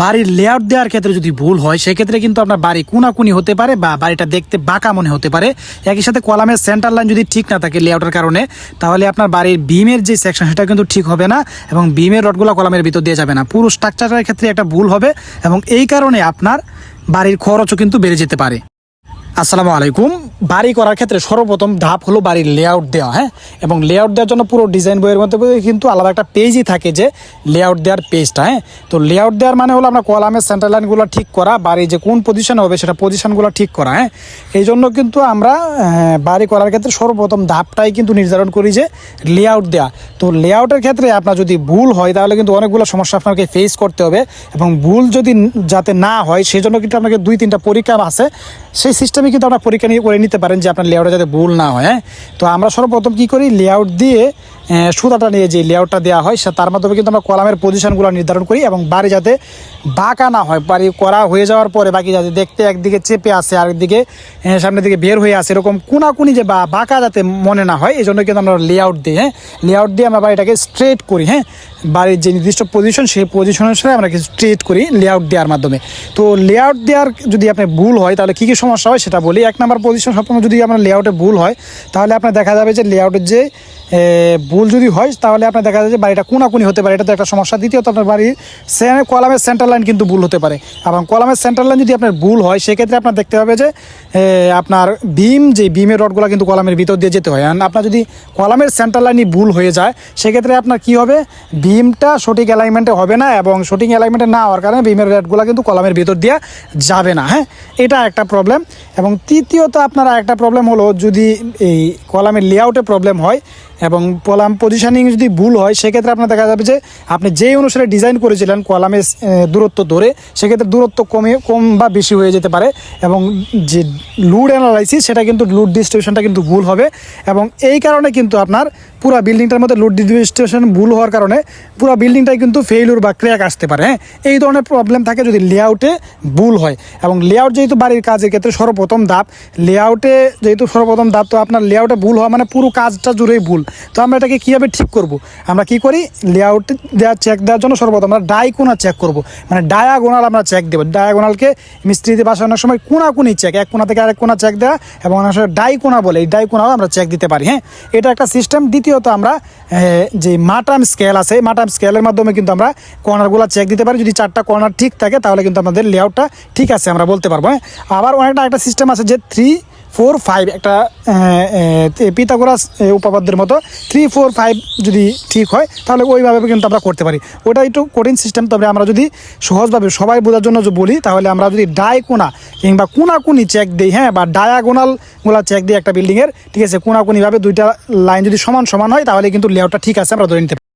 বাড়ির লেআউট দেওয়ার ক্ষেত্রে যদি ভুল হয় সেক্ষেত্রে কিন্তু আপনার বাড়ি কোনাকুনি হতে পারে বা বাড়িটা দেখতে বাঁকা মনে হতে পারে। একই সাথে কলামের সেন্টার লাইন যদি ঠিক না থাকে লেআউটের কারণে, তাহলে আপনার বাড়ির বিমের যে সেকশন সেটা কিন্তু ঠিক হবে না এবং বিমের রডগুলো কলামের ভিতর দিয়ে যাবে না। পুরো স্ট্রাকচারের ক্ষেত্রে একটা ভুল হবে এবং এই কারণে আপনার বাড়ির খরচও কিন্তু বেড়ে যেতে পারে। আসসালামু আলাইকুম। বাড়ি করার ক্ষেত্রে সর্বপ্রথম ধাপ হলো বাড়ির লেআউট দেওয়া, হ্যাঁ, এবং লেআউট দেওয়ার জন্য পুরো ডিজাইন বইয়ের মধ্যে কিন্তু আলাদা একটা পেজই থাকে যে লেআউট দেওয়ার পেজটা, হ্যাঁ। তো লেআউট দেওয়ার মানে হলো আমরা কলামের সেন্টার লাইনগুলো ঠিক করা, বাড়ি যে কোন পজিশনে হবে সেটা পজিশনগুলো ঠিক করা, হ্যাঁ। এই জন্য কিন্তু আমরা বাড়ি করার ক্ষেত্রে সর্বপ্রথম ধাপটাই কিন্তু নির্ধারণ করি যে লেআউট দেওয়া। তো লেআউটের ক্ষেত্রে আপনার যদি ভুল হয় তাহলে কিন্তু অনেকগুলো সমস্যা আপনাকে ফেস করতে হবে এবং ভুল যদি যাতে না হয় সেই জন্য কিন্তু আপনাকে 2-3টা পরীক্ষা আছে, সেই সিস্টেমে কিন্তু আপনার পরীক্ষা নিয়ে করে নিতে পারেন যে আপনার লেআউটে যাতে ভুল না হয়, হ্যাঁ। তো আমরা সর্বপ্রথম কী করি, লেআউট দিয়ে সুতাটা নিয়ে যে লেআউটটা দেওয়া হয় তার মাধ্যমে কিন্তু আমরা কলামের পজিশনগুলো নির্ধারণ করি এবং বাড়ি যাতে বাঁকা না হয়, বাড়ি করা হয়ে যাওয়ার পরে বাকি যাতে দেখতে একদিকে চেপে আসে আরেকদিকে সামনের দিকে বের হয়ে আসে, এরকম কোনাকুনি যে বাঁকা যাতে মনে না হয় এই জন্য কিন্তু আমরা লেআউট দিই, হ্যাঁ। লেআউট দিয়ে আমরা বাড়িটাকে স্ট্রেট করি, হ্যাঁ। বাড়ির যে নির্দিষ্ট পজিশন সেই পজিশনের সাথে আমরা স্ট্রেট করি লেআউট দেওয়ার মাধ্যমে। তো লেআউট দেওয়ার যদি আপনার ভুল হয় তাহলে কী কী সমস্যা হয় সেটা বলি। 1 নম্বর পজিশন সবসময় যদি আপনার লেআউটে ভুল হয় তাহলে আপনার দেখা যাবে যে লেআউটের যে ভুল যদি হয় তাহলে আপনার দেখা যায় যে বাড়িটা কোনাকুনি হতে পারে, এটা তো একটা সমস্যা। দ্বিতীয়ত আপনার বাড়ির কলামের সেন্টার লাইন কিন্তু ভুল হতে পারে এবং কলামের সেন্টার লাইন যদি আপনার ভুল হয় সেক্ষেত্রে আপনার দেখতে হবে যে আপনার বিমের রডগুলো কিন্তু কলামের ভিতর দিয়ে যেতে হয়। আর আপনার যদি কলামের সেন্টার লাইনই ভুল হয়ে যায় সেক্ষেত্রে আপনার কি হবে, বিমটা সঠিক অ্যালাইনমেন্টে হবে না এবং সঠিক অ্যালাইনমেন্টে না হওয়ার কারণে বিমের রডগুলো কিন্তু কলামের ভিতর দিয়ে যাবে না, হ্যাঁ। এটা একটা প্রবলেম। এবং তৃতীয়ত আপনার একটা প্রবলেম হলো যদি এই কলামের লেআউটে প্রবলেম হয় এবং কলাম পজিশনিং যদি ভুল হয় সেক্ষেত্রে আপনার দেখা যাবে যে আপনি যেই অনুসারে ডিজাইন করেছিলেন কলামের দূরত্ব ধরে সেক্ষেত্রে দূরত্ব কম বা বেশি হয়ে যেতে পারে এবং যে লুড অ্যানালাইসিস সেটা কিন্তু লুড ডিস্ট্রিবিউশনটা কিন্তু ভুল হবে এবং এই কারণে কিন্তু আপনার পুরো বিল্ডিংটার মধ্যে লুড ডিস্ট্রিবিউশন ভুল হওয়ার কারণে পুরো বিল্ডিংটাই কিন্তু ফেইলুর বা ক্র্যাক আসতে পারে, হ্যাঁ। এই ধরনের প্রবলেম থাকে যদি লেআউটে ভুল হয়। এবং লেআউট যেহেতু বাড়ির কাজের ক্ষেত্রে সর্বপ্রথম ধাপ, লেআউটে যেহেতু সর্বপ্রথম ধাপ, তো আপনার লেআউটে ভুল হওয়া মানে পুরো কাজটা জুড়েই ভুল। তো আমরা এটাকে কীভাবে ঠিক করব, আমরা কি করি, লেআউট চেক দেওয়ার জন্য সর্বপ্রথম আমরা ডাইকোনা চেক করব, মানে ডায়াগোনাল আমরা চেক দেবো। ডায়াগোনালকে মিস্ত্রিতে বাসানোর সময় কোনাকুনি চেক, এক কোনা থেকে আরেক কোনা চেক দেওয়া এবং অনেক সময় ডাইকোনা বলে, এই ডাইকোনাও আমরা চেক দিতে পারি, হ্যাঁ। এটা একটা সিস্টেম। দ্বিতীয়ত আমরা যে মাটাম স্কেল আছে, মাটাম স্কেলের মাধ্যমে কিন্তু আমরা কর্নারগুলো চেক দিতে পারি। যদি 4টা কর্নার ঠিক থাকে তাহলে কিন্তু আমাদের লেআউটটা ঠিক আছে আমরা বলতে পারবো, হ্যাঁ। আবার অনেকটা একটা সিস্টেম আছে যে 3-4-5, একটা পিথাগোরাস উপপাদ্যের মতো 3-4-5 যদি ঠিক হয় তাহলে ওইভাবে কিন্তু আমরা করতে পারি। ওটা একটু কঠিন সিস্টেম, তবে আমরা যদি সহজভাবে সবাই বোঝার জন্য বলি তাহলে আমরা যদি ডাইকোনা কিংবা কোনাকুনি চেক দিই, হ্যাঁ, বা ডায়াগোনালগুলো চেক দিই একটা বিল্ডিংয়ের, ঠিক আছে, কোনাকুনিভাবে 2টা লাইন যদি সমান হয় তাহলে কিন্তু লেআউটটা ঠিক আছে আমরা ধরে নিতে পারি।